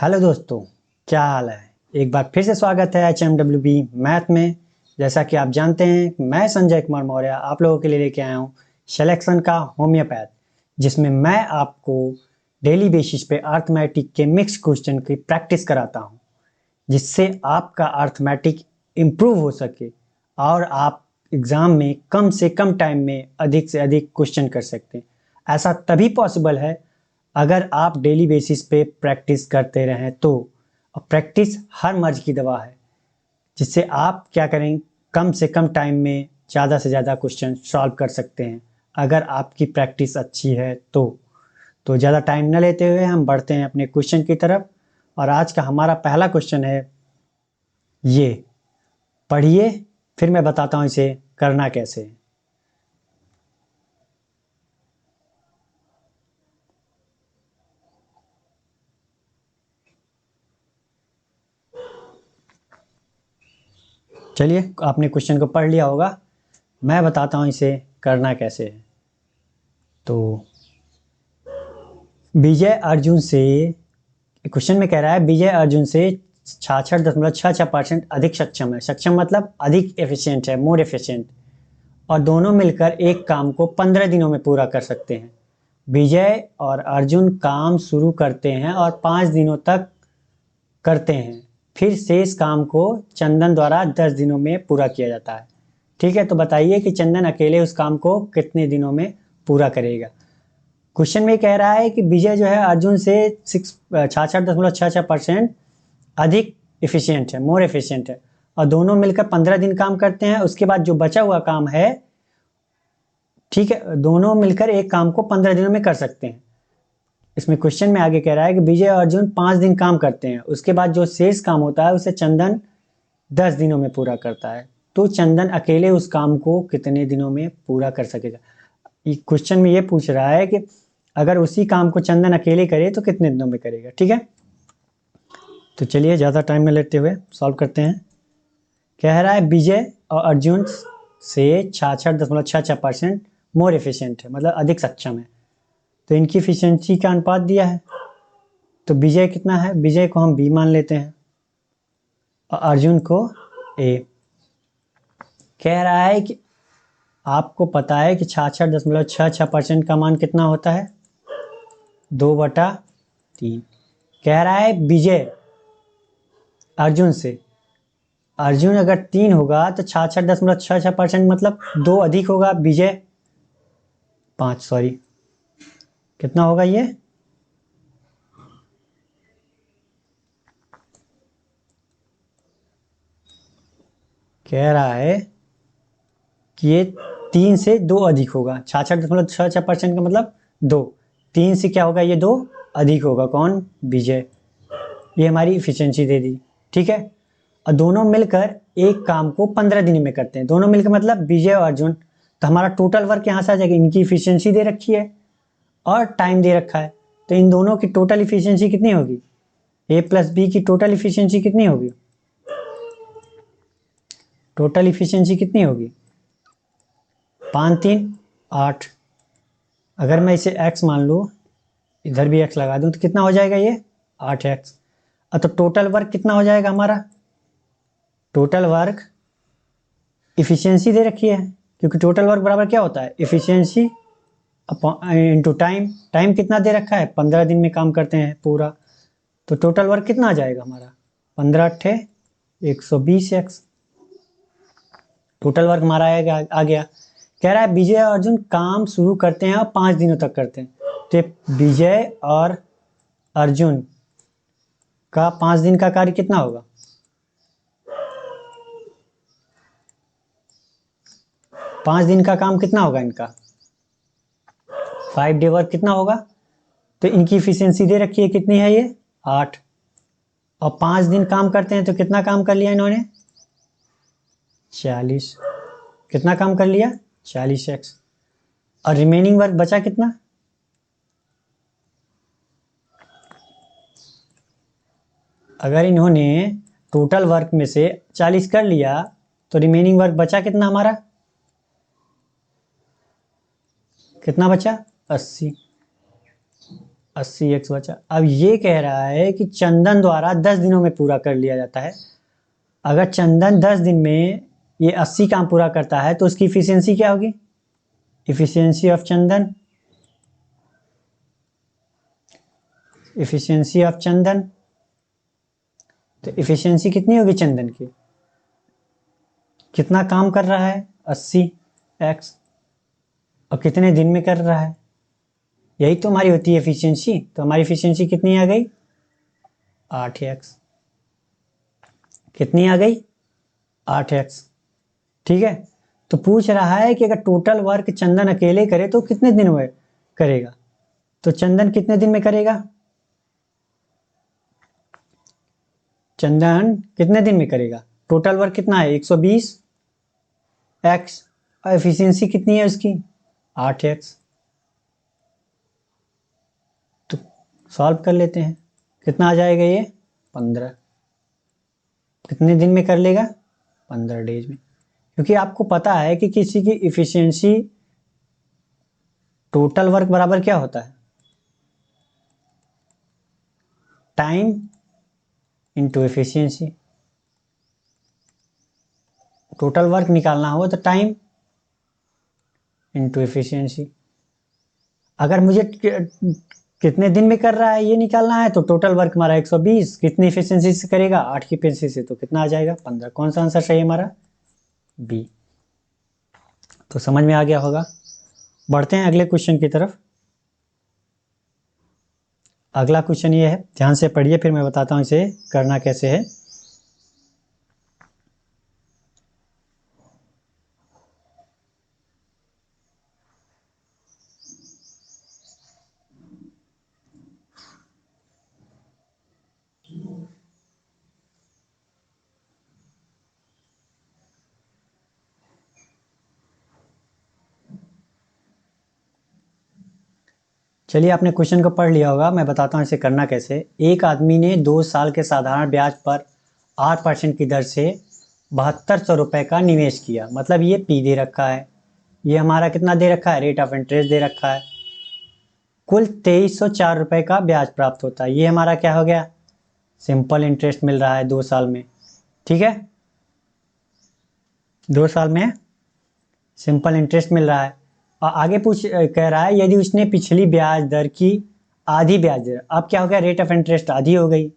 Hello दोस्तों, क्या हाल है। एक बार फिर से स्वागत है HMWB मैथ में। जैसा कि आप जानते हैं, मैं संजय कुमार मौर्य आप लोगों के लिए लेके आया हूँ सिलेक्शन का होम्योपैथ, जिसमें मैं आपको डेली बेसिस पे अर्थमेटिक के मिक्स क्वेश्चन की प्रैक्टिस कराता हूँ, जिससे आपका अर्थमेटिक इम्प्रूव हो सके और आप एग्ज़ाम में कम से कम टाइम में अधिक से अधिक क्वेश्चन कर सकते हैं। ऐसा तभी पॉसिबल है अगर आप डेली बेसिस पे प्रैक्टिस करते रहें तो। और प्रैक्टिस हर मर्ज की दवा है, जिससे आप क्या करें, कम से कम टाइम में ज़्यादा से ज़्यादा क्वेश्चन सॉल्व कर सकते हैं अगर आपकी प्रैक्टिस अच्छी है तो ज़्यादा टाइम न लेते हुए हम बढ़ते हैं अपने क्वेश्चन की तरफ। और आज का हमारा पहला क्वेश्चन है ये, पढ़िए फिर मैं बताता हूँ इसे करना कैसे है। चलिए, आपने क्वेश्चन को पढ़ लिया होगा, मैं बताता हूँ इसे करना कैसे है। तो विजय अर्जुन से, क्वेश्चन में कह रहा है विजय अर्जुन से 66.66% अधिक सक्षम है। सक्षम मतलब अधिक एफिशिएंट है, मोर एफिशिएंट, और दोनों मिलकर एक काम को 15 दिनों में पूरा कर सकते हैं। विजय और अर्जुन काम शुरू करते हैं और 5 दिनों तक करते हैं, फिर शेष काम को चंदन द्वारा 10 दिनों में पूरा किया जाता है। ठीक है, तो बताइए कि चंदन अकेले उस काम को कितने दिनों में पूरा करेगा। क्वेश्चन में कह रहा है कि विजय जो है अर्जुन से 66.66% अधिक इफिशियंट है, मोर एफिशिएंट है, और दोनों मिलकर 15 दिन काम करते हैं। उसके बाद जो बचा हुआ काम है, ठीक है, दोनों मिलकर एक काम को 15 दिनों में कर सकते हैं। इसमें क्वेश्चन में आगे कह रहा है कि विजय और अर्जुन 5 दिन काम करते हैं, उसके बाद जो शेष काम होता है उसे चंदन 10 दिनों में पूरा करता है। तो चंदन अकेले उस काम को कितने दिनों में पूरा कर सकेगा। क्वेश्चन में ये पूछ रहा है कि अगर उसी काम को चंदन अकेले करे तो कितने दिनों में करेगा। ठीक है, तो चलिए ज़्यादा टाइम न लेते हुए सॉल्व करते हैं। कह रहा है विजय और अर्जुन से 66.66% मोर एफिशिएंट है, मतलब अधिक सक्षम है। तो इनकी एफिशिएंसी का अनुपात दिया है, तो विजय कितना है, विजय को हम बी मान लेते हैं और अर्जुन को ए। कह रहा है कि आपको पता है कि 66.66% का मान कितना होता है, 2/3। कह रहा है विजय अर्जुन से, अर्जुन अगर 3 होगा तो 66.66% मतलब 2 अधिक होगा, विजय 5, सॉरी कितना होगा ये, कह रहा है कि ये 3 से 2 अधिक होगा। 66.66% का मतलब 2, 3 से क्या होगा, ये 2 अधिक होगा, कौन, विजय। ये हमारी इफिशियंसी दे दी। ठीक है, और दोनों मिलकर एक काम को 15 दिन में करते हैं। दोनों मिलकर मतलब विजय और अर्जुन, तो हमारा टोटल वर्क यहाँ से आ जाएगा। इनकी इफिशियंसी दे रखी है और टाइम दे रखा है, तो इन दोनों की टोटल इफिशियंसी कितनी होगी, ए प्लस बी की टोटल इफिशियंसी कितनी होगी, टोटल इफिशियंसी कितनी होगी, 5 3 8। अगर मैं इसे x मान लूँ, इधर भी x लगा दूँ, तो कितना हो जाएगा ये 8x। तो टोटल वर्क कितना हो जाएगा हमारा, टोटल वर्क इफिशियंसी दे रखी है, क्योंकि टोटल वर्क बराबर क्या होता है, इफिशियंसी इंटू टाइम। टाइम कितना दे रखा है, 15 दिन में काम करते हैं पूरा, तो टोटल वर्क कितना आ जाएगा हमारा, 15 8 120x। टोटल वर्क हमारा आ गया। कह रहा है विजय और अर्जुन काम शुरू करते हैं और 5 दिनों तक करते हैं, तो विजय और अर्जुन का 5 दिन का कार्य कितना होगा, 5 दिन का काम कितना होगा इनका, 5 डे वर्क कितना होगा। तो इनकी इफिशियंसी दे रखी है, कितनी है ये 8, और 5 दिन काम करते हैं तो कितना काम कर लिया इन्होंने, 40। कितना काम कर लिया, 40x। और रिमेनिंग वर्क बचा कितना, अगर इन्होंने टोटल वर्क में से 40 कर लिया तो रिमेनिंग वर्क बचा कितना हमारा, कितना बचा, 80। 80x बचा। अब ये कह रहा है कि चंदन द्वारा 10 दिनों में पूरा कर लिया जाता है। अगर चंदन 10 दिन में ये 80 काम पूरा करता है तो उसकी इफिशियंसी क्या होगी? Efficiency of Chandan, efficiency of Chandan, तो इफिशियंसी कितनी होगी चंदन की? कितना काम कर रहा है? 80x, और कितने दिन में कर रहा है? यही तो हमारी होती है एफिशिएंसी। तो हमारी एफिशिएंसी कितनी आ गई? 8x। कितनी आ गई? 8x। ठीक है, तो पूछ रहा है कि अगर टोटल वर्क चंदन अकेले करे तो कितने दिन में करेगा? तो चंदन कितने दिन में करेगा? चंदन कितने दिन में करेगा? टोटल वर्क कितना है? 120x, और एफिशिएंसी कितनी है उसकी? 8x। तो सॉल्व कर लेते हैं, कितना आ जाएगा ये? 15। कितने दिन में कर लेगा? 15 डेज में। क्योंकि आपको पता है कि किसी की इफिशियंसी टोटल वर्क बराबर क्या होता है? Time into efficiency. Total work निकालना हो तो टाइम इंटू एफिशिएंसी। अगर मुझे कितने दिन में कर रहा है ये निकालना है, तो टोटल वर्क हमारा 120 कितनी एफिशिएंसी से करेगा? 8 की एफिशिएंसी से, तो कितना आ जाएगा? 15। कौन सा आंसर सही है हमारा? बी। तो समझ में आ गया होगा। बढ़ते हैं अगले क्वेश्चन की तरफ। अगला क्वेश्चन ये है, ध्यान से पढ़िए, फिर मैं बताता हूँ इसे करना कैसे है। चलिए, आपने क्वेश्चन को पढ़ लिया होगा, मैं बताता हूँ इसे करना कैसे। एक आदमी ने 2 साल के साधारण ब्याज पर 8% की दर से 7200 रुपये का निवेश किया। मतलब ये पी दे रखा है, ये हमारा कितना दे रखा है? रेट ऑफ इंटरेस्ट दे रखा है। कुल 2304 रुपये का ब्याज प्राप्त होता है। ये हमारा क्या हो गया? सिंपल इंटरेस्ट मिल रहा है 2 साल में। ठीक है, 2 साल में सिंपल इंटरेस्ट मिल रहा है। और आगे कह रहा है यदि उसने पिछली ब्याज दर की आधी ब्याज दर, अब क्या हो गया? रेट ऑफ इंटरेस्ट आधी हो गई,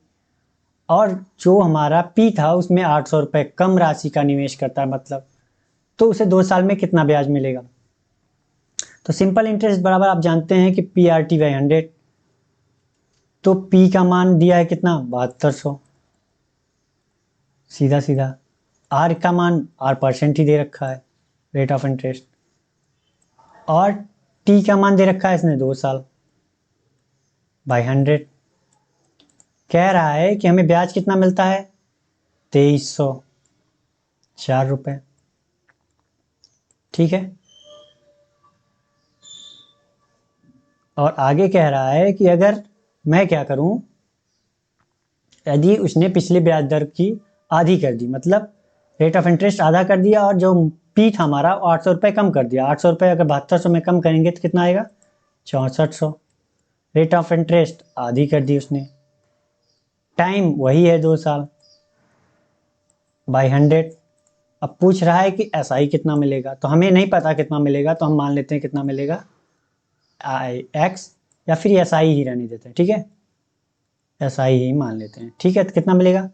और जो हमारा पी था उसमें 800 रुपये कम राशि का निवेश करता है, मतलब तो उसे 2 साल में कितना ब्याज मिलेगा? तो सिंपल इंटरेस्ट बराबर आप जानते हैं कि पी आर टी बाई 100। तो पी का मान दिया है कितना? 7200, सीधा सीधा। आर का मान, आर परसेंट ही दे रखा है रेट ऑफ इंटरेस्ट, और टी का मान दे रखा है इसने 2 साल बाई 100। कह रहा है कि हमें ब्याज कितना मिलता है? 2304 रुपये। ठीक है, और आगे कह रहा है कि अगर मैं क्या करूं, यदि उसने पिछली ब्याज दर की आधी कर दी, मतलब रेट ऑफ इंटरेस्ट आधा कर दिया, और जो पी था हमारा 800 रुपये कम कर दिया। 800 रुपये अगर 7200 में कम करेंगे तो कितना आएगा? 6400। रेट ऑफ इंटरेस्ट आधी कर दी उसने, टाइम वही है 2 साल बाई 100। अब पूछ रहा है कि एस आई कितना मिलेगा, तो हमें नहीं पता कितना मिलेगा, तो हम मान लेते हैं कितना मिलेगा? आई एक्स, या फिर एस आई ही रहने देते हैं। ठीक है, एस आई ही मान लेते हैं। ठीक है, तो कितना मिलेगा?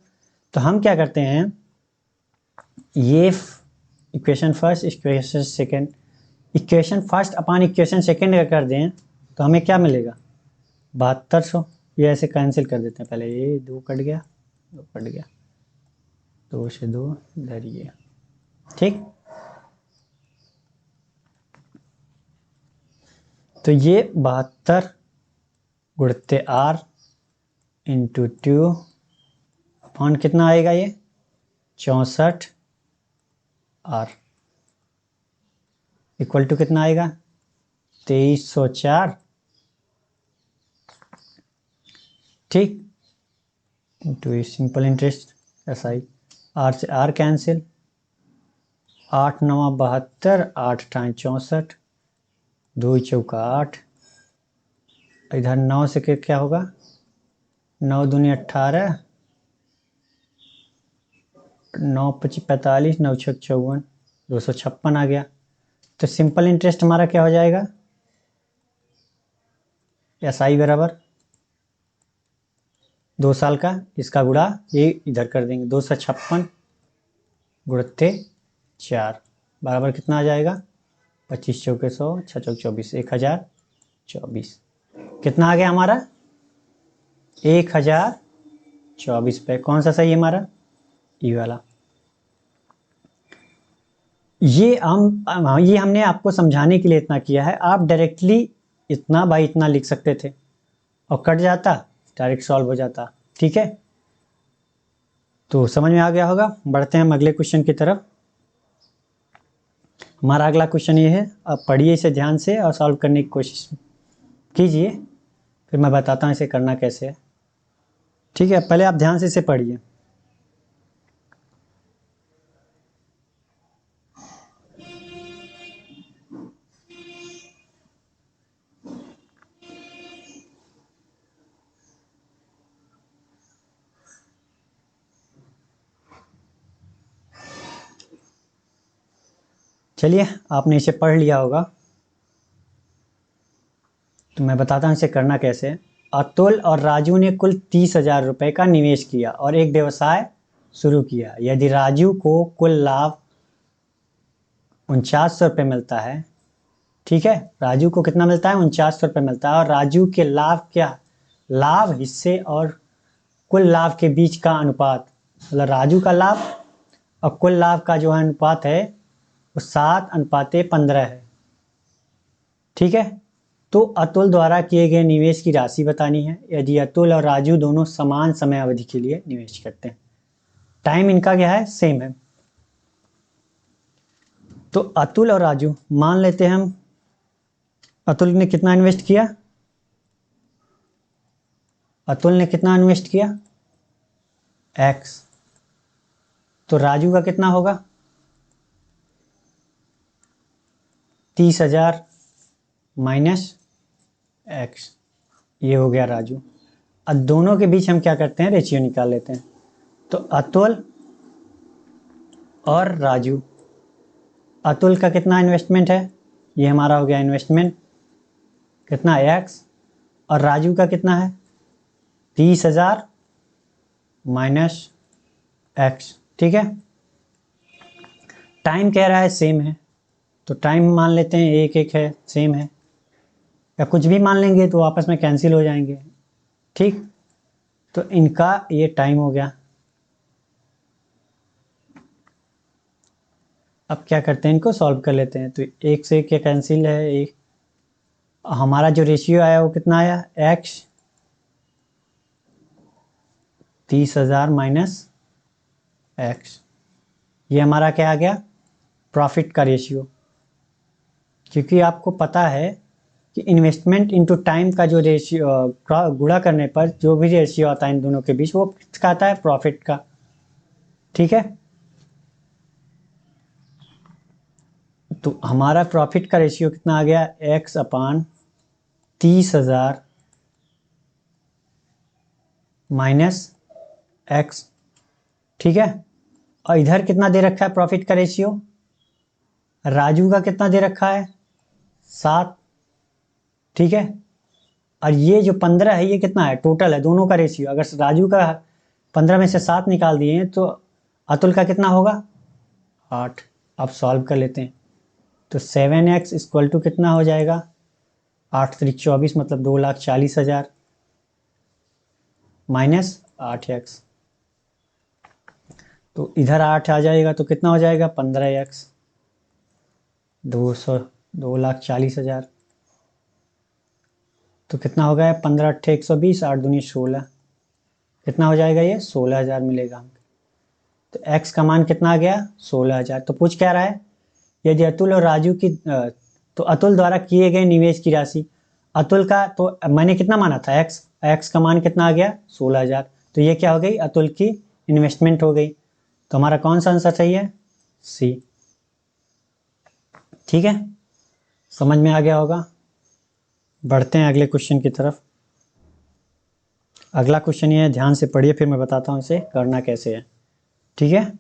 तो हम क्या करते हैं, ये equation first equation second, equation first upon equation second का कर दें तो हमें क्या मिलेगा? 7200। ये ऐसे कैंसिल कर देते हैं, पहले ये 2 कट गया, 2 कट गया, 2 से 2 इधर ये। ठीक, तो ये 72 गुणते आर इंटू 2 अपॉन कितना आएगा? ये 64 आर इक्वल टू कितना आएगा? 2304। ठीक, into simple interest S I, R से आर कैंसिल, 8 9 72, 8 8 64, 2 चौका 8, इधर 9 से क्या होगा, 9 दूनी 18, 9 पच्चीस 45, 9 छः 54, 256 आ गया। तो सिंपल इंटरेस्ट हमारा क्या हो जाएगा, SI बराबर 2 साल का, इसका गुणा ये इधर कर देंगे, 256 गुणित 4 बराबर कितना आ जाएगा, 25 चौके 100, 6 चौक 24, 1024। कितना आ गया हमारा, 1024 पे। कौन सा सही है हमारा, ये वाला। ये हमने आपको समझाने के लिए इतना किया है। आप डायरेक्टली इतना बाई इतना लिख सकते थे और कट जाता, डायरेक्ट सॉल्व हो जाता। ठीक है, तो समझ में आ गया होगा। बढ़ते हैं हम अगले क्वेश्चन की तरफ। हमारा अगला क्वेश्चन ये है, आप पढ़िए इसे ध्यान से और सॉल्व करने की कोशिश कीजिए, फिर मैं बताता हूँ इसे करना कैसे है। ठीक है, पहले आप ध्यान से इसे पढ़िए। चलिए, आपने इसे पढ़ लिया होगा तो मैं बताता हूँ इसे करना कैसे है। अतुल और राजू ने कुल 30,000 रुपये का निवेश किया और एक व्यवसाय शुरू किया। यदि राजू को कुल लाभ 4900 रुपये मिलता है, ठीक है, राजू को कितना मिलता है, 4900 रुपये मिलता है, और राजू के लाभ क्या, लाभ हिस्से और कुल लाभ के बीच का अनुपात, मतलब राजू का लाभ और कुल लाभ का जो है अनुपात है वो 7:15 है। ठीक है, तो अतुल द्वारा किए गए निवेश की राशि बतानी है। यदि अतुल और राजू दोनों समान समय अवधि के लिए निवेश करते हैं, टाइम इनका क्या है, सेम है। तो अतुल और राजू, मान लेते हैं हम अतुल ने कितना इन्वेस्ट किया, अतुल ने कितना इन्वेस्ट किया, x, तो राजू का कितना होगा, 30,000 माइनस x, ये हो गया राजू। अब दोनों के बीच हम क्या करते हैं, रेशियो निकाल लेते हैं। तो अतुल और राजू, अतुल का कितना इन्वेस्टमेंट है, ये हमारा हो गया इन्वेस्टमेंट, कितना x, और राजू का कितना है, 30,000 माइनस x। ठीक है, टाइम कह रहा है सेम है, तो टाइम मान लेते हैं एक एक है, सेम है, या कुछ भी मान लेंगे तो आपस में कैंसिल हो जाएंगे। ठीक, तो इनका ये टाइम हो गया। अब क्या करते हैं, इनको सॉल्व कर लेते हैं। तो एक से क्या कैंसिल है, एक, हमारा जो रेशियो आया वो कितना आया, x, 30,000 माइनस x, ये हमारा क्या आ गया, प्रॉफिट का रेशियो। क्योंकि आपको पता है कि इन्वेस्टमेंट इनटू टाइम का जो रेशियो गुणा करने पर जो भी रेशियो आता है इन दोनों के बीच, वो किसका आता है, प्रॉफिट का। ठीक है, तो हमारा प्रॉफिट का रेशियो कितना आ गया, x/30,000 माइनस x। ठीक है, और इधर कितना दे रखा है प्रॉफिट का रेशियो, राजू का कितना दे रखा है, 7। ठीक है, और ये जो 15 है ये कितना है, टोटल है दोनों का रेशियो। अगर राजू का 15 में से 7 निकाल दिए तो अतुल का कितना होगा, 8। अब सॉल्व कर लेते हैं। तो 7x इक्वल टू कितना हो जाएगा, 8 3 24, मतलब 2,40,000 माइनस 8x। तो इधर 8 आ जाएगा तो कितना हो जाएगा, 15x, 2,40,000। तो कितना हो गया, 15 8 120, 8 दूनी 16, कितना हो जाएगा, ये 16,000 मिलेगा हमको। तो x का मान कितना आ गया, 16,000। तो पूछ क्या रहा है, यदि अतुल और राजू की तो अतुल द्वारा किए गए निवेश की राशि, अतुल का तो मैंने कितना माना था, x का मान कितना आ गया, 16,000। तो ये क्या हो गई, अतुल की इन्वेस्टमेंट हो गई। तो हमारा कौन सा आंसर सही है, सी। ठीक है, समझ में आ गया होगा। बढ़ते हैं अगले क्वेश्चन की तरफ। अगला क्वेश्चन ये है, ध्यान से पढ़िए फिर मैं बताता हूँ इसे करना कैसे है। ठीक है,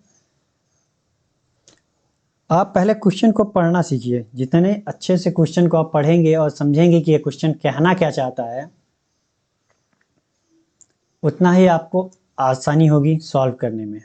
आप पहले क्वेश्चन को पढ़ना सीखिए। जितने अच्छे से क्वेश्चन को आप पढ़ेंगे और समझेंगे कि ये क्वेश्चन कहना क्या चाहता है, उतना ही आपको आसानी होगी सॉल्व करने में।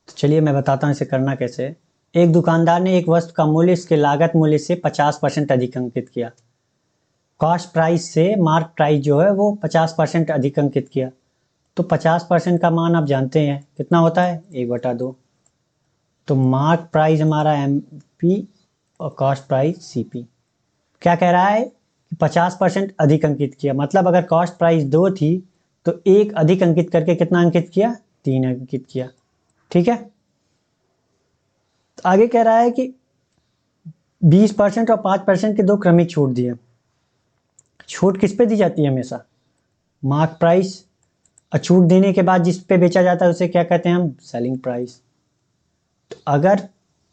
तो चलिए मैं बताता हूँ इसे करना कैसे है। एक दुकानदार ने एक वस्तु का मूल्य इसके लागत मूल्य से 50% अधिक अंकित किया। कॉस्ट प्राइस से मार्क प्राइस जो है वो 50% अधिक अंकित किया। तो 50% का मान आप जानते हैं कितना होता है, 1/2। तो मार्क प्राइस हमारा MP और कॉस्ट प्राइस CP। क्या कह रहा है कि 50% अधिक अंकित किया, मतलब अगर कॉस्ट प्राइस 2 थी तो एक अधिक अंकित करके कितना अंकित किया, 3 अंकित किया। ठीक है, तो आगे कह रहा है कि 20% और 5% के दो क्रमिक छूट दिए। छूट किस पे दी जाती है हमेशा, मार्क प्राइस। और छूट देने के बाद जिस पे बेचा जाता है उसे क्या कहते हैं हम, सेलिंग प्राइस। तो अगर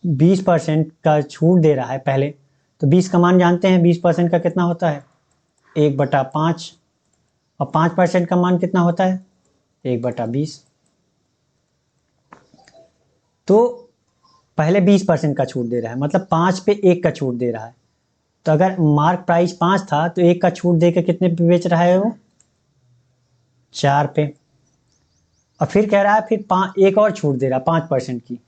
20% का छूट दे रहा है पहले, तो 20 का मान जानते हैं, 20% का कितना होता है, 1/5। और 5% का मान कितना होता है, 1/20। तो पहले 20% का छूट दे रहा है, मतलब 5 पे 1 का छूट दे रहा है। तो अगर मार्क प्राइस 5 था तो 1 का छूट दे के कितने पे बेच रहा है वो, 4 पे। और फिर कह रहा है फिर एक और छूट दे रहा है 5% की।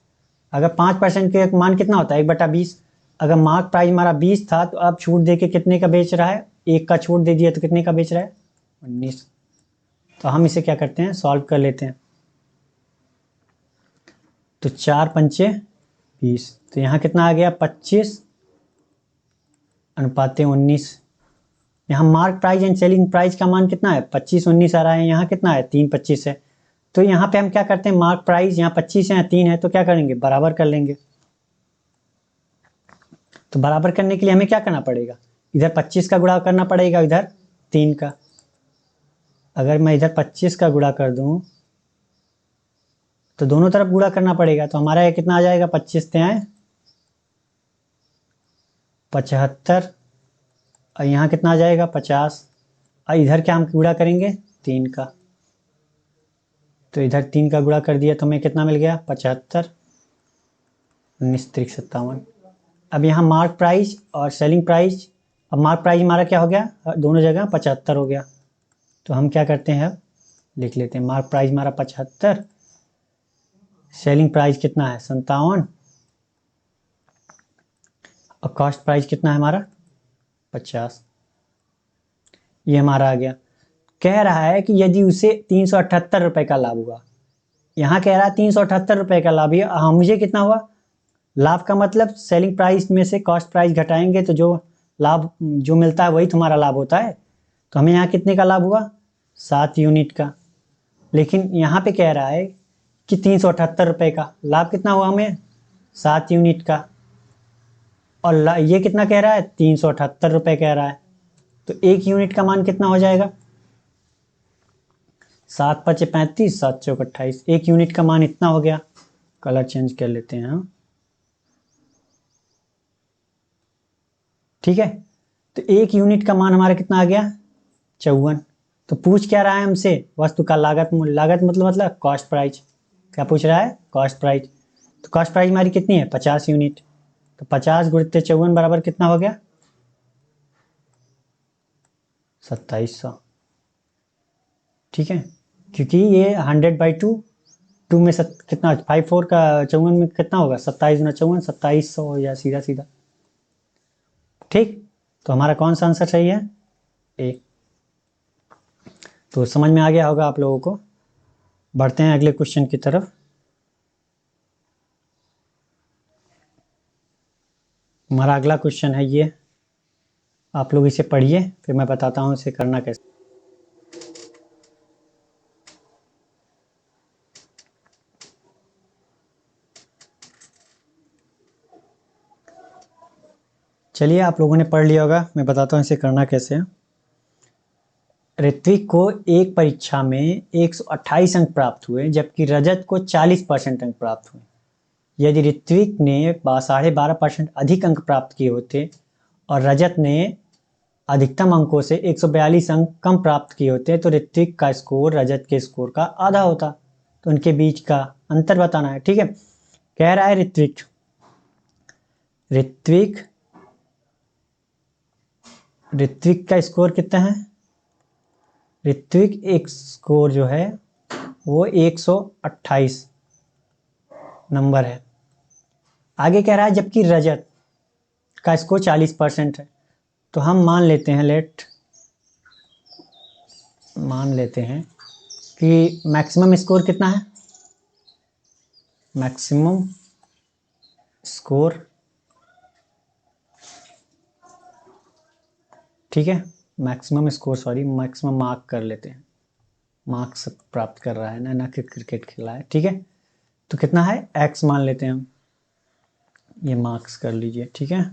अगर 5% के मान कितना होता है, 1/20। अगर मार्क प्राइस हमारा 20 था तो अब छूट दे के कितने का बेच रहा है, 1 का छूट दे दिया तो कितने का बेच रहा है, 19। तो हम इसे क्या करते हैं, सॉल्व कर लेते हैं। तो 4×5 = 20। तो यहाँ कितना आ गया, 25:19। यहाँ mark price and selling price का मान कितना है, 25:19 आ रहा है। यहाँ कितना है, 3:25 है। तो यहाँ पे हम क्या करते हैं, मार्क प्राइस यहाँ 25 है, 3 है, तो क्या करेंगे, बराबर कर लेंगे। तो बराबर करने के लिए हमें क्या करना पड़ेगा, इधर 25 का गुणा करना पड़ेगा, इधर 3 का। अगर मैं इधर 25 का गुणा कर दूं तो दोनों तरफ गुणा करना पड़ेगा। तो हमारा ये कितना आ जाएगा, 25 × 75। और यहाँ कितना आ जाएगा, 50। और इधर क्या हम गुणा करेंगे, 3 का। तो इधर 3 का गुणा कर दिया तो हमें कितना मिल गया, 75, 19 × 57। अब यहाँ मार्क प्राइस और सेलिंग प्राइस, अब मार्क प्राइस हमारा क्या हो गया, दोनों जगह 75 हो गया। तो हम क्या करते हैं, अब लिख लेते हैं, मार्क प्राइस हमारा 75, सेलिंग प्राइस कितना है, 57, और कॉस्ट प्राइस कितना है हमारा, 50। ये हमारा आ गया। कह रहा है कि यदि उसे 378 रुपये का लाभ हुआ, यहाँ कह रहा है 378 रुपये का लाभ, ये हाँ मुझे कितना हुआ, लाभ का मतलब सेलिंग प्राइस में से कॉस्ट प्राइस घटाएंगे तो जो लाभ जो मिलता है वही तुम्हारा लाभ होता है। तो हमें यहाँ कितने का लाभ हुआ, 7 यूनिट का। लेकिन यहाँ पे कह रहा है कि 378 रुपये का लाभ कितना हुआ हमें, 7 यूनिट का। और ये कितना कह रहा है, 378 रुपये कह रहा है। तो 1 यूनिट का मान कितना हो जाएगा, 7×5 = 35, 7×4 = 28। 1 यूनिट का मान इतना हो गया। कलर चेंज कर लेते हैं हम। ठीक है, तो 1 यूनिट का मान हमारा कितना आ गया, 54। तो पूछ क्या रहा है हमसे, वस्तु का लागत मूल्य। लागत मतलब कॉस्ट प्राइस। क्या पूछ रहा है, कॉस्ट प्राइस। तो कॉस्ट प्राइस हमारी कितनी है, 50 यूनिट। तो 50 × 54 बराबर कितना हो गया, 2700। ठीक है, क्योंकि ये 100/2, 2 में कितना 54 का 54 में कितना होगा, 27 × 54, 2700 हो गया सीधा सीधा। ठीक, तो हमारा कौन सा आंसर सही है, ए। तो समझ में आ गया होगा आप लोगों को। बढ़ते हैं अगले क्वेश्चन की तरफ। हमारा अगला क्वेश्चन है ये, आप लोग इसे पढ़िए फिर मैं बताता हूँ इसे करना कैसे। चलिए, आप लोगों ने पढ़ लिया होगा, मैं बताता हूँ इसे करना कैसे है। ऋत्विक को एक परीक्षा में 128 अंक प्राप्त हुए, जबकि रजत को 40% अंक प्राप्त हुए। यदि ऋत्विक ने 12.5% अधिक अंक प्राप्त किए होते और रजत ने अधिकतम अंकों से 142 अंक कम प्राप्त किए होते तो ऋत्विक का स्कोर रजत के स्कोर का आधा होता। तो उनके बीच का अंतर बताना है। ठीक है, कह रहा है ऋत्विक ऋत्विक का स्कोर कितना है। ऋत्विक एक स्कोर जो है वो 128 नंबर है। आगे कह रहा है जबकि रजत का स्कोर 40% है। तो हम मान लेते हैं कि मैक्सिमम स्कोर कितना है। मैक्सिमम स्कोर, ठीक है, मैक्सिमम मार्क कर लेते हैं। मार्क्स प्राप्त कर रहा है ना कि क्रिकेट खेला है। ठीक है, तो कितना है, x मान लेते हैं हम। ये मार्क्स कर लीजिए। ठीक है,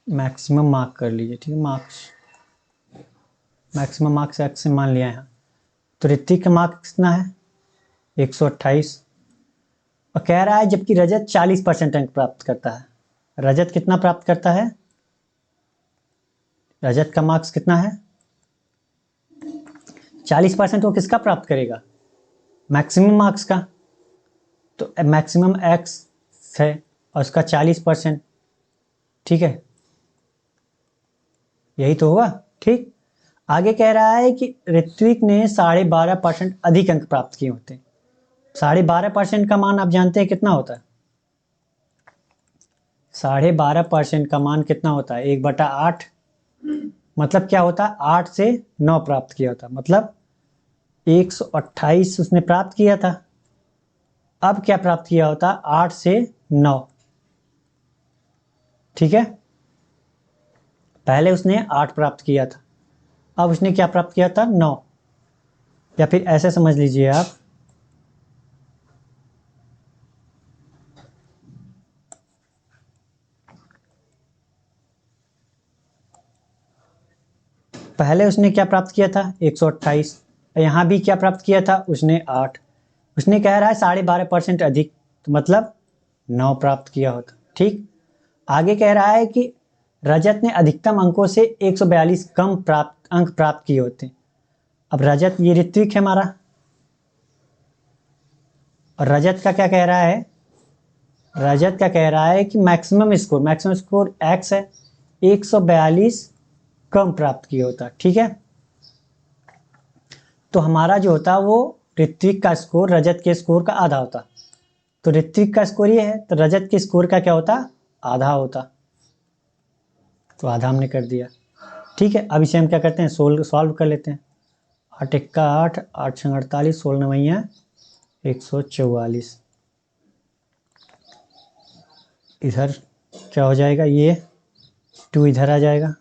मैक्सिमम मार्क कर लीजिए। ठीक है, मैक्सिमम मार्क्स x से मान लिया है। तो ऋतिक का मार्क्स कितना है, 128। और कह रहा है जबकि रजत 40% अंक प्राप्त करता है। रजत कितना प्राप्त करता है, रजत का मार्क्स कितना है 40%। वो किसका प्राप्त करेगा, मैक्सिमम मार्क्स का। तो मैक्सिमम x है और उसका 40%। ठीक है, यही तो हुआ। ठीक, आगे कह रहा है कि ऋत्विक ने 12.5% अधिक अंक प्राप्त किए होते हैं। 12.5% का मान आप जानते हैं कितना होता है। 12.5% का मान कितना होता है, 1/8। मतलब क्या होता है, 8 से 9 प्राप्त किया होता, मतलब 128 उसने प्राप्त किया था। अब क्या प्राप्त किया होता, 8 से 9। ठीक है, पहले उसने 8 प्राप्त किया था, अब उसने क्या प्राप्त किया था, 9। या फिर ऐसे समझ लीजिए आप, पहले उसने क्या प्राप्त किया था, 128। यहां भी क्या प्राप्त किया था उसने, 8। उसने कह रहा है 12.5% अधिक, तो मतलब 9 प्राप्त किया होता। ठीक, आगे कह रहा है कि रजत ने अधिकतम अंकों से 142 कम अंक प्राप्त किए होते। अब रजत, ये ऋत्विक है हमारा, और रजत का क्या कह रहा है, रजत का कह रहा है कि मैक्सिमम स्कोर x है, 142 कम प्राप्त किया होता। ठीक है, तो हमारा जो होता वो ऋत्विक का स्कोर रजत के स्कोर का आधा होता। तो ऋत्विक का स्कोर ये है, तो रजत के स्कोर का क्या होता, आधा होता। तो आधा हमने कर दिया। ठीक है, अब इसे हम क्या करते हैं, सॉल्व कर लेते हैं। 8 1 8, 8 6 48, 16 9 144। इधर क्या हो जाएगा, ये 2 इधर आ जाएगा,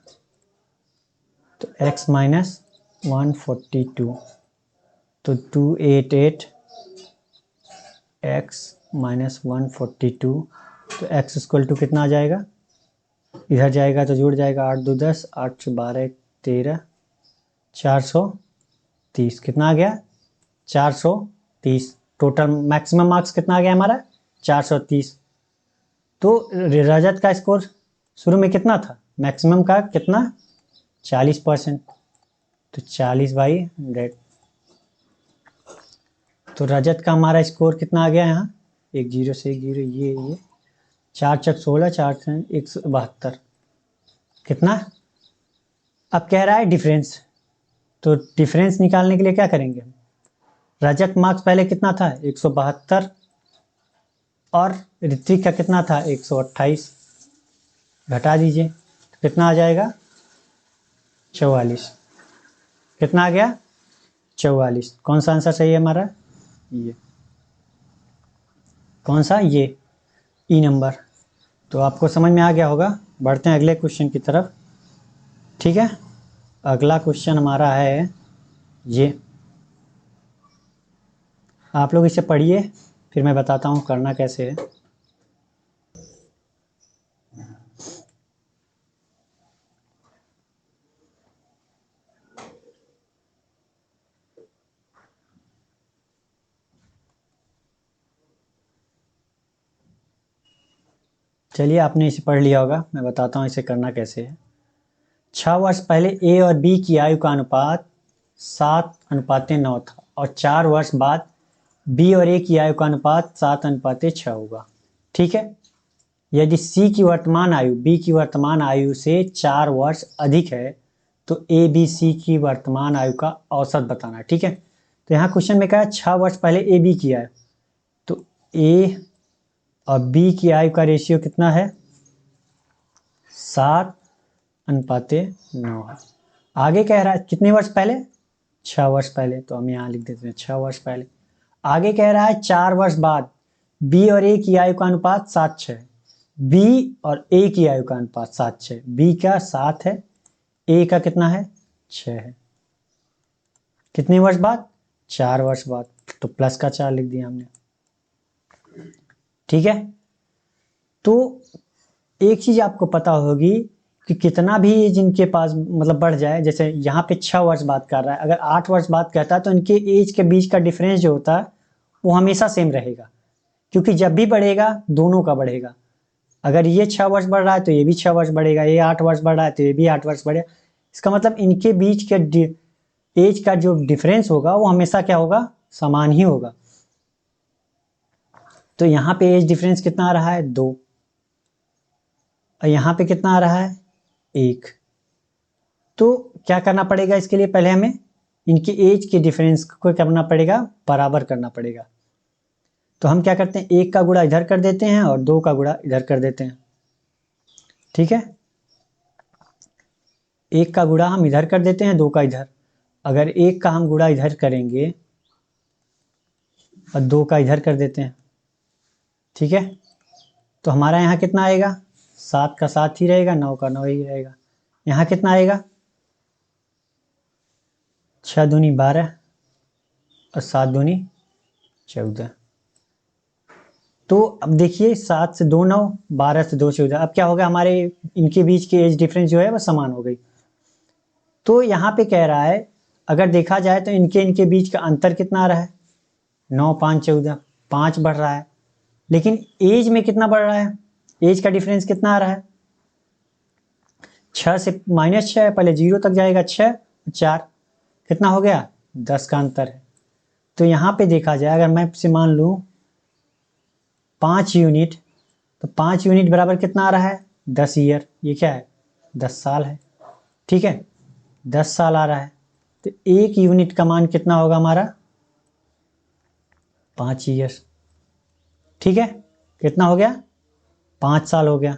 तो x माइनस 142। तो 288 x माइनस 142। तो x इक्वल टू कितना आ जाएगा, इधर जाएगा तो जुड़ जाएगा, 8 2 10, 8 से 12 13, 430। कितना आ गया, 430। टोटल मैक्सिमम मार्क्स कितना आ गया हमारा, 430। तो रजत का स्कोर शुरू में कितना था, मैक्सिमम का कितना, 40%। तो 40/100। तो रजत का हमारा स्कोर कितना आ गया यहाँ, 1 0 से 1 0, ये 4 चक 16, 4 172। कितना, अब कह रहा है डिफरेंस। तो डिफरेंस निकालने के लिए क्या करेंगे, रजत मार्क्स पहले कितना था, 172, और ऋत्विक का कितना था, 128। घटा दीजिए तो कितना आ जाएगा, 44। कितना आ गया, 44। कौन सा आंसर सही है हमारा, ये कौन सा, ये ई नंबर। तो आपको समझ में आ गया होगा। बढ़ते हैं अगले क्वेश्चन की तरफ। ठीक है, अगला क्वेश्चन हमारा है ये, आप लोग इसे पढ़िए फिर मैं बताता हूँ करना कैसे है। चलिए आपने इसे पढ़ लिया होगा, मैं बताता हूँ इसे करना कैसे है। 6 वर्ष पहले ए और बी की आयु का अनुपात 7:9 था और 4 वर्ष बाद बी और ए की आयु का अनुपात 7:6 होगा। ठीक है, यदि सी की वर्तमान आयु बी की वर्तमान आयु से 4 वर्ष अधिक है तो ए बी सी की वर्तमान आयु का औसत बताना। ठीक है, तो यहाँ क्वेश्चन में कहा है 6 वर्ष पहले ए बी की आयु, तो ए और बी की आयु का रेशियो कितना है, 7:9 है। आगे कह रहा है कितने वर्ष पहले, 6 वर्ष पहले, तो हम यहाँ लिख देते हैं 6 वर्ष पहले। आगे कह रहा है 4 वर्ष बाद बी और ए की आयु का अनुपात 7:6, बी और ए की आयु का अनुपात 7:6, बी का 7 है, ए का कितना है 6 है। कितने वर्ष बाद, 4 वर्ष बाद, तो प्लस का 4 लिख दिया हमने। ठीक है, तो एक चीज आपको पता होगी कि कितना भी एज इनके पास मतलब बढ़ जाए, जैसे यहाँ पे 6 वर्ष बाद कर रहा है, अगर 8 वर्ष बाद कहता है तो इनके एज के बीच का डिफरेंस जो होता है वो हमेशा सेम रहेगा, क्योंकि जब भी बढ़ेगा दोनों का बढ़ेगा। अगर ये 6 वर्ष बढ़ रहा है तो ये भी 6 वर्ष बढ़ेगा, ये 8 वर्ष बढ़ रहा है तो ये भी 8 वर्ष बढ़ेगा। इसका मतलब इनके बीच के एज का जो डिफरेंस होगा वो हमेशा क्या होगा, समान ही होगा। तो यहाँ पे एज डिफरेंस कितना आ रहा है 2, और यहाँ पे कितना आ रहा है 1। तो क्या करना पड़ेगा इसके लिए, पहले हमें इनके एज के डिफरेंस को करना पड़ेगा, बराबर करना पड़ेगा। तो हम क्या करते हैं, 1 का गुणा इधर कर देते हैं और 2 का गुणा इधर कर देते हैं। ठीक है, 1 का गुणा हम इधर कर देते हैं, 2 का इधर। अगर 1 का हम गुणा इधर करेंगे और 2 का इधर कर देते हैं, ठीक है, तो हमारा यहाँ कितना आएगा, 7 का 7 ही रहेगा, 9 का 9 ही रहेगा। यहाँ कितना आएगा, 6 दूनी 12 और 7 दूनी 14। तो अब देखिए 7 से 2 9, 12 से 2 14, अब क्या होगा, हमारे इनके बीच की एज डिफरेंस जो है वह समान हो गई। तो यहाँ पे कह रहा है अगर देखा जाए तो इनके बीच का अंतर कितना आ रहा है, 9 5 14, 5 बढ़ रहा है, लेकिन एज में कितना बढ़ रहा है, एज का डिफरेंस कितना आ रहा है, 6 से -6, पहले 0 तक जाएगा, 6 4 कितना हो गया, 10 का अंतर है। तो यहाँ पे देखा जाए अगर मैं से मान लूँ 5 यूनिट, तो 5 यूनिट बराबर कितना आ रहा है, 10 ईयर, ये क्या है 10 साल है। ठीक है, 10 साल आ रहा है, तो 1 यूनिट का मान कितना होगा हमारा, 5 ईयर। ठीक है, कितना हो गया, 5 साल हो गया।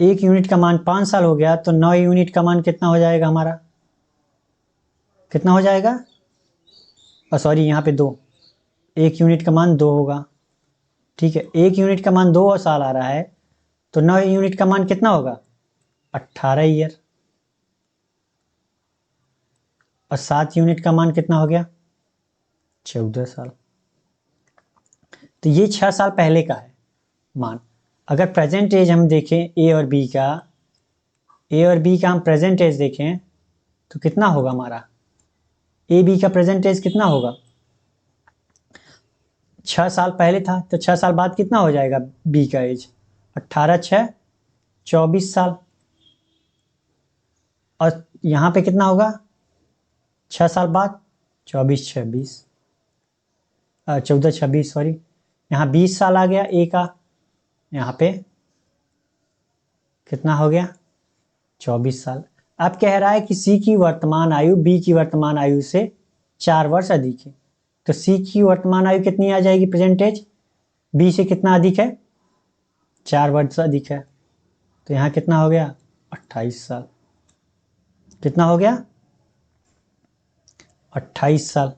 1 यूनिट का मान 5 साल हो गया, तो 9 यूनिट का मान कितना हो जाएगा हमारा, कितना हो जाएगा, सॉरी यहाँ पे 2, 1 यूनिट का मान 2 होगा। ठीक है, 1 यूनिट का मान 2 साल आ रहा है, तो 9 यूनिट का मान कितना होगा, 18 ईयर। और 7 यूनिट का मान कितना हो गया, 14 साल। तो ये 6 साल पहले का है मान। अगर प्रेजेंट एज हम देखें ए और बी का, ए और बी का हम प्रेजेंट एज देखें तो कितना होगा हमारा, ए बी का प्रेजेंट एज कितना होगा, 6 साल पहले था, तो 6 साल बाद कितना हो जाएगा बी का एज, 18 6 24 साल। और यहाँ पे कितना होगा, 6 साल बाद 24 26, 14 26 सॉरी, यहाँ 20 साल आ गया ए का, यहाँ पे कितना हो गया 24 साल। अब कह रहा है कि सी की वर्तमान आयु बी की वर्तमान आयु से 4 वर्ष अधिक है, तो सी की वर्तमान आयु कितनी आ जाएगी प्रेजेंट एज, बी से कितना अधिक है, 4 वर्ष अधिक है, तो यहाँ कितना हो गया 28 साल। कितना हो गया 28 साल।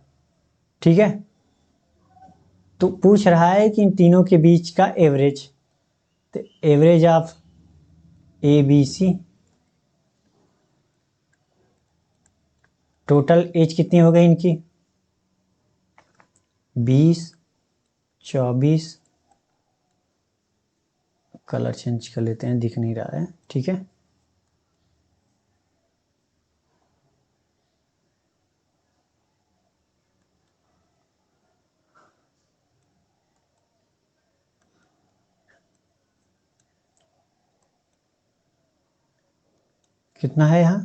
ठीक है, तो पूछ रहा है कि इन तीनों के बीच का एवरेज, तो average of ABC, total age कितनी हो गई इनकी? 20, 24, कलर चेंज कर लेते हैं, दिख नहीं रहा है, ठीक है। कितना है यहाँ?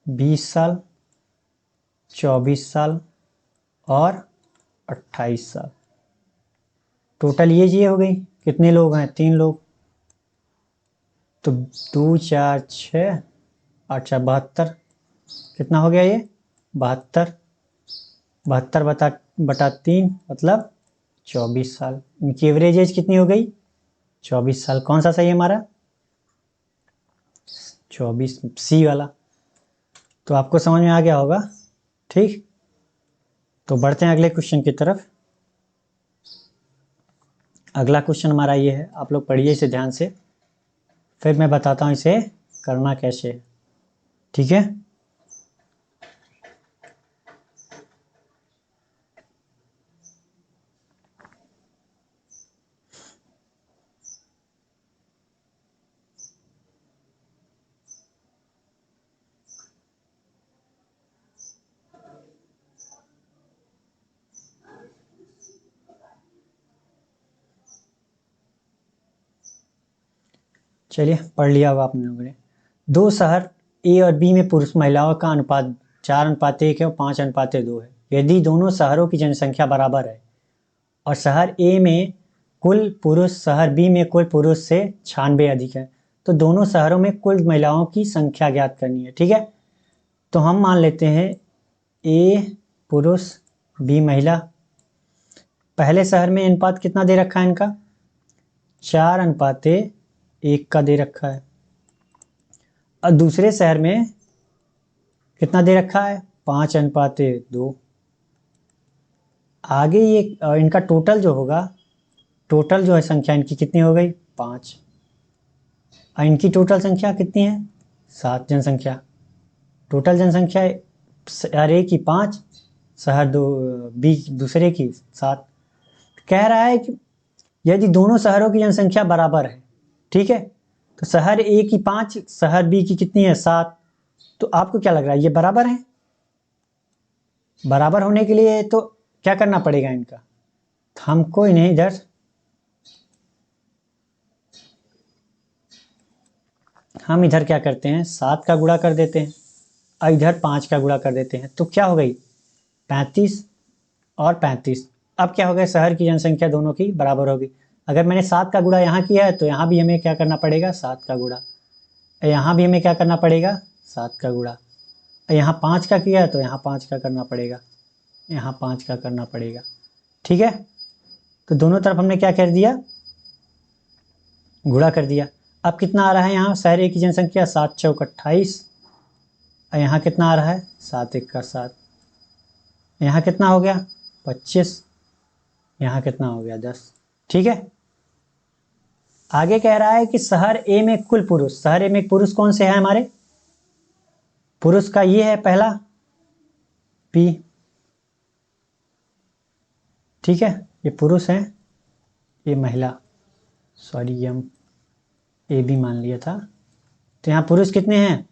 20 साल, 24 साल और 28 साल। टोटल ये हो गई। कितने लोग हैं? 3 लोग। तो 2, 4, 6, 8, 72। कितना हो गया ये? 72। 72 बटा 3 मतलब 24 साल। इनकी एवरेज एज कितनी हो गई? 24 साल। कौन सा सही है हमारा? 24, सी वाला। तो आपको समझ में आ गया होगा, ठीक। तो बढ़ते हैं अगले क्वेश्चन की तरफ। अगला क्वेश्चन हमारा ये है, आप लोग पढ़िए इसे ध्यान से, फिर मैं बताता हूँ इसे करना कैसे है, ठीक है। चलिए पढ़ लिया होगा आप लोगों ने। 2 शहर ए और बी में पुरुष महिलाओं का अनुपात 4:1 है और 5:2 है। यदि दोनों शहरों की जनसंख्या बराबर है और शहर ए में कुल पुरुष शहर बी में कुल पुरुष से 96 अधिक है, तो दोनों शहरों में कुल महिलाओं की संख्या ज्ञात करनी है, ठीक है। तो हम मान लेते हैं ए पुरुष बी महिला। पहले शहर में अनुपात कितना दे रखा है इनका? 4:1 का दे रखा है। और दूसरे शहर में कितना दे रखा है? 5:2। आगे ये इनका टोटल जो होगा, टोटल जो है संख्या इनकी कितनी हो गई? 5। और इनकी टोटल संख्या कितनी है? 7 जनसंख्या। टोटल जनसंख्या शहर ए की 5, शहर बी दूसरे की 7। कह रहा है कि यदि दोनों शहरों की जनसंख्या बराबर है, ठीक है, तो शहर ए की 5, शहर बी की कितनी है? 7। तो आपको क्या लग रहा है, ये बराबर है? बराबर होने के लिए तो क्या करना पड़ेगा इनका? हमको इन्हें इधर हम इधर क्या करते हैं, 7 का गुणा कर देते हैं और इधर 5 का गुणा कर देते हैं। तो क्या हो गई? 35 और 35। अब क्या हो गया? शहर की जनसंख्या दोनों की बराबर होगी। अगर मैंने 7 का गुणा यहाँ किया है तो यहाँ भी हमें क्या करना पड़ेगा? 7 का गुणा। यहाँ भी हमें क्या करना पड़ेगा? 7 का गुणा। यहाँ 5 का किया है तो यहाँ 5 का करना पड़ेगा, यहाँ 5 का करना पड़ेगा, ठीक है। तो दोनों तरफ हमने क्या कर दिया? गुणा कर दिया। अब कितना आ रहा है यहाँ? शहर ए की जनसंख्या 7 चौक 28। और यहाँ कितना आ रहा है? 7 1 का 7। यहाँ कितना हो गया? 25। यहाँ कितना हो गया? 10, ठीक है। आगे कह रहा है कि शहर ए में कुल पुरुष, शहर ए में पुरुष कौन से हैं हमारे? पुरुष का ये है पहला पी, ठीक है, ये पुरुष है, ये महिला, सॉरी ये हम ए बी मान लिया था। तो यहाँ पुरुष कितने हैं?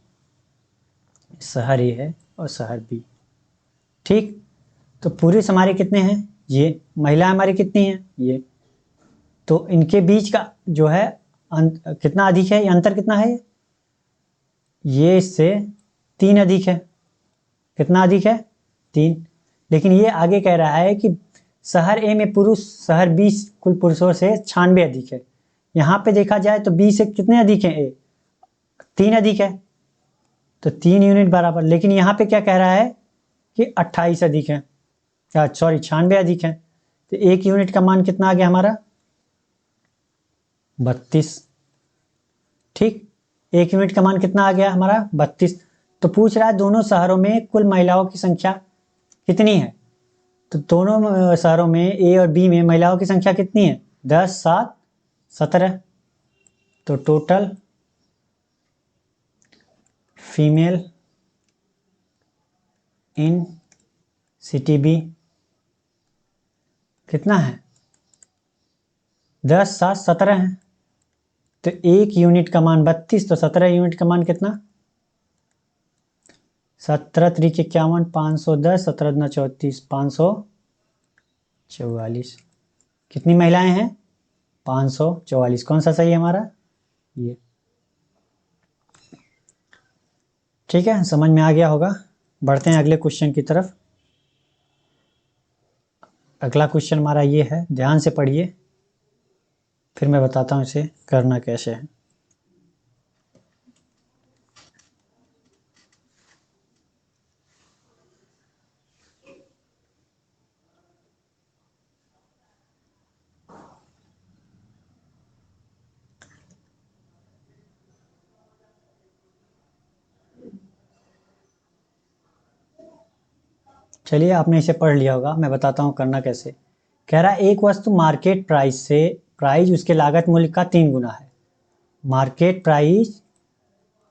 शहर ए है और शहर बी, ठीक। तो पुरुष हमारे कितने हैं? ये। महिला हमारी कितनी है? ये। तो इनके बीच का जो है कितना अधिक है? ये अंतर कितना है? ये इससे 3 अधिक है। कितना अधिक है? 3। लेकिन ये आगे कह रहा है कि शहर ए में पुरुष शहर बी कुल पुरुषों से 96 अधिक है। यहाँ पे देखा जाए तो बी से कितने अधिक है? ए 3 अधिक है, तो 3 यूनिट बराबर। लेकिन यहाँ पे क्या कह रहा है कि 28 अधिक है, सॉरी 96 अधिक है। तो 1 यूनिट का मान कितना आ गया हमारा? 32, ठीक। 1 यूनिट का मान कितना आ गया हमारा? 32। तो पूछ रहा है दोनों शहरों में कुल महिलाओं की संख्या कितनी है? तो दोनों शहरों में ए और बी में महिलाओं की संख्या कितनी है? 10, 7, 17। तो total female in city B कितना है, 10, 7, 17 है। तो 1 यूनिट का मान 32, तो 17 यूनिट का मान कितना, 17 3 51, 510, 17 दूना 34, 544। कितनी महिलाएं हैं, 544। कौन सा सही है हमारा, ये। ठीक है, समझ में आ गया होगा। बढ़ते हैं अगले क्वेश्चन की तरफ। अगला क्वेश्चन हमारा ये है, ध्यान से पढ़िए, फिर मैं बताता हूँ इसे करना कैसे है। चलिए, आपने इसे पढ़ लिया होगा, मैं बताता हूँ करना कैसे। कह रहा है एक वस्तु मार्केट प्राइस से प्राइस उसके लागत मूल्य का 3 गुना है। मार्केट प्राइस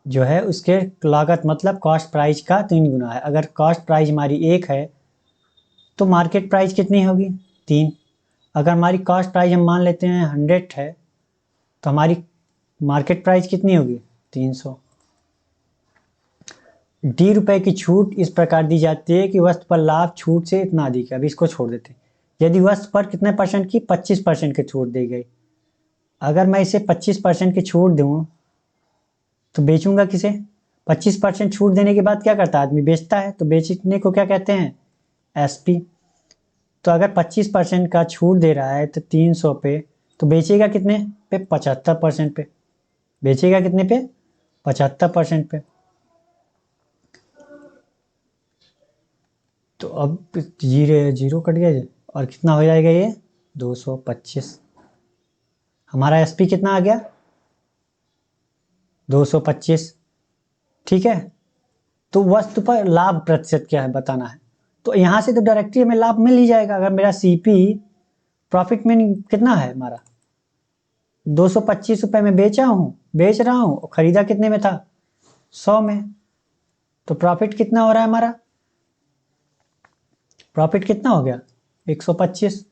जो है उसके लागत मतलब कॉस्ट प्राइस का 3 गुना है। अगर कॉस्ट प्राइस हमारी 1 है तो मार्केट प्राइस कितनी होगी, 3। अगर हमारी कॉस्ट प्राइस हम मान लेते हैं 100 है तो हमारी मार्केट प्राइस कितनी होगी, 300। डी रुपए की छूट इस प्रकार दी जाती है कि वस्तु पर लाभ छूट से इतना अधिक है। अभी इसको छोड़ देते हैं। यदि वस्तु पर कितने परसेंट की, 25% की छूट दी गई। अगर मैं इसे 25% की छूट दूँ तो बेचूंगा किसे, 25% छूट देने के बाद क्या करता है आदमी, बेचता है। तो बेचने को क्या कहते हैं, एसपी। तो अगर 25% का छूट दे रहा है तो 300 पे, तो बेचेगा कितने पे, 75% पे। बेचेगा कितने पे, 75% पे। तो अब जीरो जीरो कट गया और कितना हो जाएगा ये, 225। हमारा एसपी कितना आ गया, 225। ठीक है, तो वस्तु पर लाभ प्रतिशत क्या है बताना है। तो यहां से तो डायरेक्टली हमें लाभ मिल ही जाएगा। अगर मेरा सीपी प्रॉफिट में कितना है हमारा, 225 रुपए में बेच रहा हूं और खरीदा कितने में था, 100 में। तो प्रॉफिट कितना हो रहा है हमारा, प्रॉफिट कितना हो गया, 125।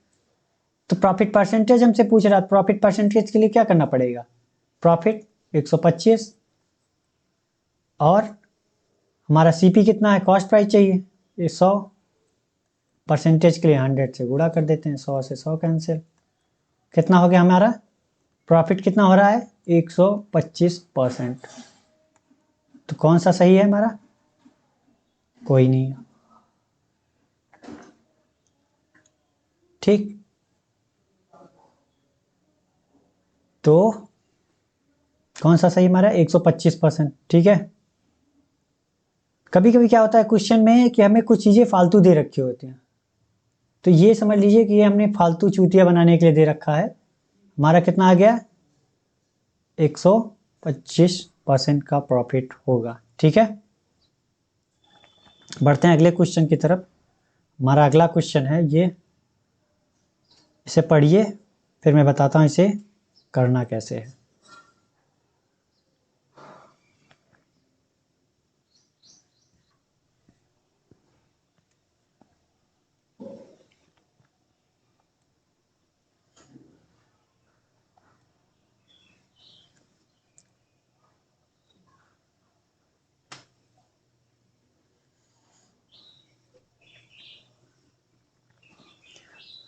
तो प्रॉफिट परसेंटेज हमसे पूछ रहा है, प्रॉफिट परसेंटेज के लिए क्या करना पड़ेगा, प्रॉफिट 125 और हमारा सीपी कितना है, कॉस्ट प्राइस चाहिए, ये 100। परसेंटेज के लिए 100 से गुणा कर देते हैं, 100 से 100 कैंसिल। कितना हो गया हमारा, प्रॉफिट कितना हो रहा है, 125%। तो कौन सा सही है हमारा, कोई नहीं। ठीक, तो कौन सा सही हमारा, 125%। ठीक है, कभी कभी क्या होता है क्वेश्चन में कि हमें कुछ चीज़ें फालतू दे रखी होती हैं। तो ये समझ लीजिए कि ये हमने फालतू चूतिया बनाने के लिए दे रखा है। हमारा कितना आ गया, 125% का प्रॉफिट होगा। ठीक है, बढ़ते हैं अगले क्वेश्चन की तरफ। हमारा अगला क्वेश्चन है ये, इसे पढ़िए फिर मैं बताता हूँ इसे करना कैसे है।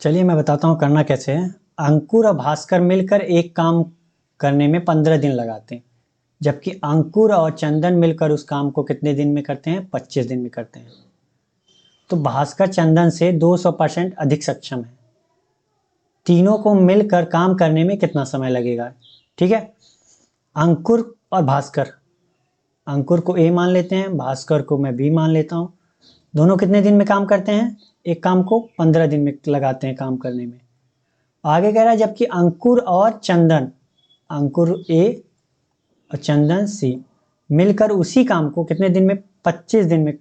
चलिए मैं बताता हूँ करना कैसे है। अंकुर और भास्कर मिलकर एक काम करने में 15 दिन लगाते हैं, जबकि अंकुर और चंदन मिलकर उस काम को कितने दिन में करते हैं, 25 दिन में करते हैं। तो भास्कर चंदन से 200% अधिक सक्षम है। तीनों को मिलकर काम करने में कितना समय लगेगा। ठीक है, अंकुर और भास्कर, अंकुर को ए मान लेते हैं, भास्कर को मैं बी मान लेता हूँ। दोनों कितने दिन में काम करते हैं, एक काम को 15 दिन में लगाते हैं काम करने में। आगे कह रहा है जबकि अंकुर और चंदन, अंकुर ए और चंदन सी मिलकर उसी काम को कितने दिन में, 25 दिन में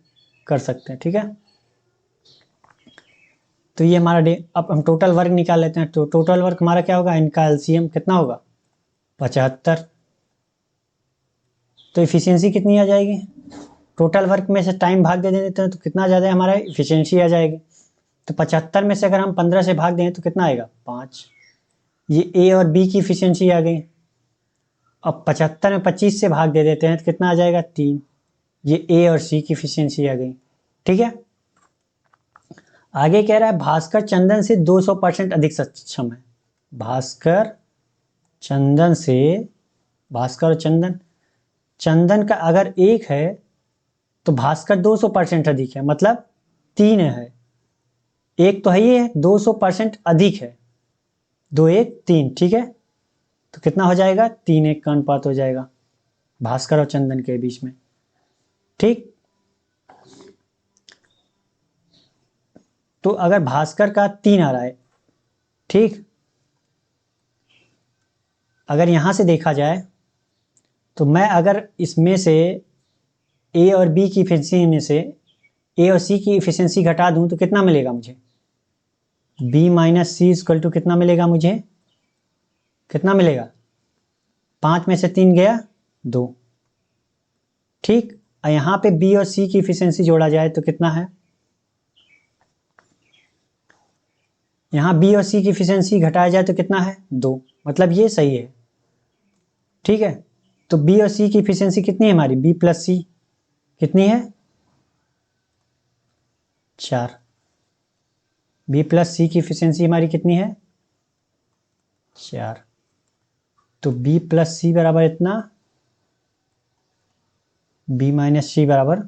कर सकते हैं। ठीक है, तो ये हमारा डे। अब हम टोटल वर्क निकाल लेते हैं। तो टोटल वर्क हमारा क्या होगा, इनका एलसीएम कितना होगा, 75। तो इफिशियंसी कितनी आ जाएगी, टोटल वर्क में से टाइम भाग दे देते हैं तो कितना ज़्यादा हमारा इफिशियंसी आ जाएगी। तो 75 में से अगर हम 15 से भाग दें तो कितना आएगा 5। ये ए और बी की इफिशियंसी आ गई। अब 75 में 25 से भाग दे देते हैं तो कितना आ जाएगा 3। ये ए और सी की इफिशियंसी आ गई। ठीक है, आगे कह रहा है भास्कर चंदन से 200% अधिक सक्षम है। भास्कर चंदन से, भास्कर और चंदन, चंदन का अगर 1 है तो भास्कर 200% अधिक है, मतलब 3 है। 1 तो है ही है, 200% अधिक है, 2 1 3। ठीक है, तो कितना हो जाएगा 3 1 का अनुपात हो जाएगा भास्कर और चंदन के बीच में। ठीक, तो अगर भास्कर का 3 आ रहा है, ठीक, अगर यहां से देखा जाए तो मैं अगर इसमें से ए और बी की इफिशियंसी में से ए और सी की इफिशियंसी घटा दूं तो कितना मिलेगा मुझे, B minus C equal to कितना मिलेगा मुझे, कितना मिलेगा, 5 में से 3 गया 2। ठीक, यहाँ पे बी और सी की इफिशियंसी जोड़ा जाए तो कितना है, यहाँ बी और सी की इफिशियंसी घटाया जाए तो कितना है 2, मतलब ये सही है। ठीक है, तो बी और सी की इफिशियंसी कितनी है हमारी, बी प्लस सी कितनी है 4। बी प्लस सी की इफिशियंसी हमारी कितनी है 4। तो बी प्लस सी बराबर इतना, बी माइनस सी बराबर,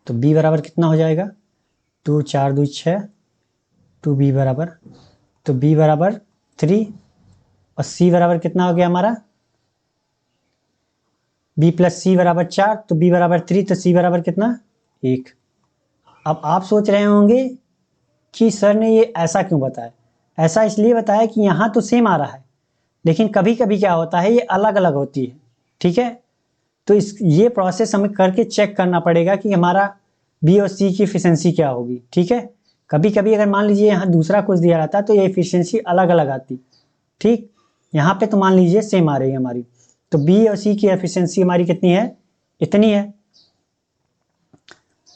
तो बी बराबर कितना हो जाएगा 2 4 2 6, तो बी बराबर, तो बी बराबर 3 और सी बराबर कितना हो गया हमारा, बी प्लस सी बराबर 4, तो बी बराबर 3, तो सी बराबर कितना 1। अब आप सोच रहे होंगे कि सर ने ये ऐसा क्यों बताया, ऐसा इसलिए बताया कि यहाँ तो सेम आ रहा है लेकिन कभी कभी क्या होता है ये अलग अलग होती है। ठीक है, तो ये प्रोसेस हमें करके चेक करना पड़ेगा कि हमारा बी और सी की एफिशिएंसी क्या होगी। ठीक है, कभी कभी अगर मान लीजिए यहाँ दूसरा कुछ दिया रहता तो ये एफिशिएंसी अलग अलग आती। ठीक, यहाँ पे तो मान लीजिए सेम आ रही है हमारी, तो बी और सी की एफिशिएंसी हमारी कितनी है, इतनी है।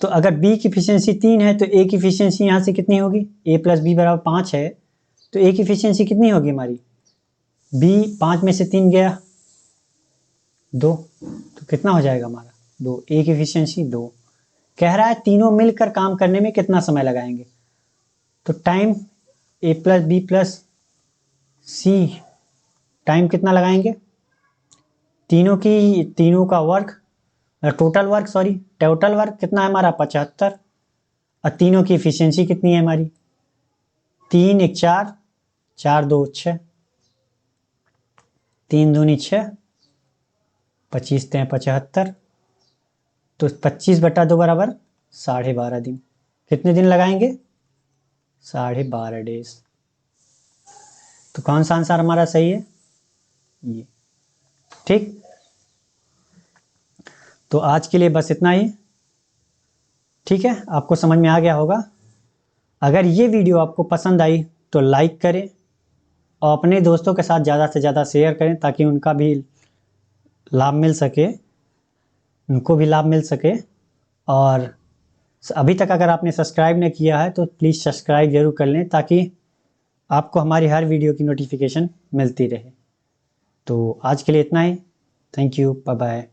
तो अगर बी की एफिशिएंसी 3 है तो ए की एफिशिएंसी यहाँ से कितनी होगी, ए प्लस बी बराबर 5 है, तो ए की एफिशिएंसी कितनी होगी हमारी, बी 5 में से 3 गया 2, तो कितना हो जाएगा हमारा 2, ए की एफिशिएंसी 2। कह रहा है तीनों मिलकर काम करने में कितना समय लगाएंगे, तो टाइम ए प्लस बी प्लस सी टाइम कितना लगाएंगे, तीनों का वर्क, टोटल वर्क कितना है हमारा 75, और तीनों की एफिशिएंसी कितनी है हमारी 3 1 4 4 2 6, 3 दूनी 6, 25 3 75, तो 25/2 बराबर 12.5 दिन। कितने दिन लगाएंगे 12.5 डेज। तो कौन सा आंसर हमारा सही है, ये। ठीक, तो आज के लिए बस इतना ही। ठीक है, आपको समझ में आ गया होगा। अगर ये वीडियो आपको पसंद आई तो लाइक करें और अपने दोस्तों के साथ ज़्यादा से ज़्यादा शेयर करें ताकि उनको भी लाभ मिल सके। और अभी तक अगर आपने सब्सक्राइब नहीं किया है तो प्लीज़ सब्सक्राइब जरूर कर लें ताकि आपको हमारी हर वीडियो की नोटिफिकेशन मिलती रहे। तो आज के लिए इतना ही, थैंक यू, बाय बाय।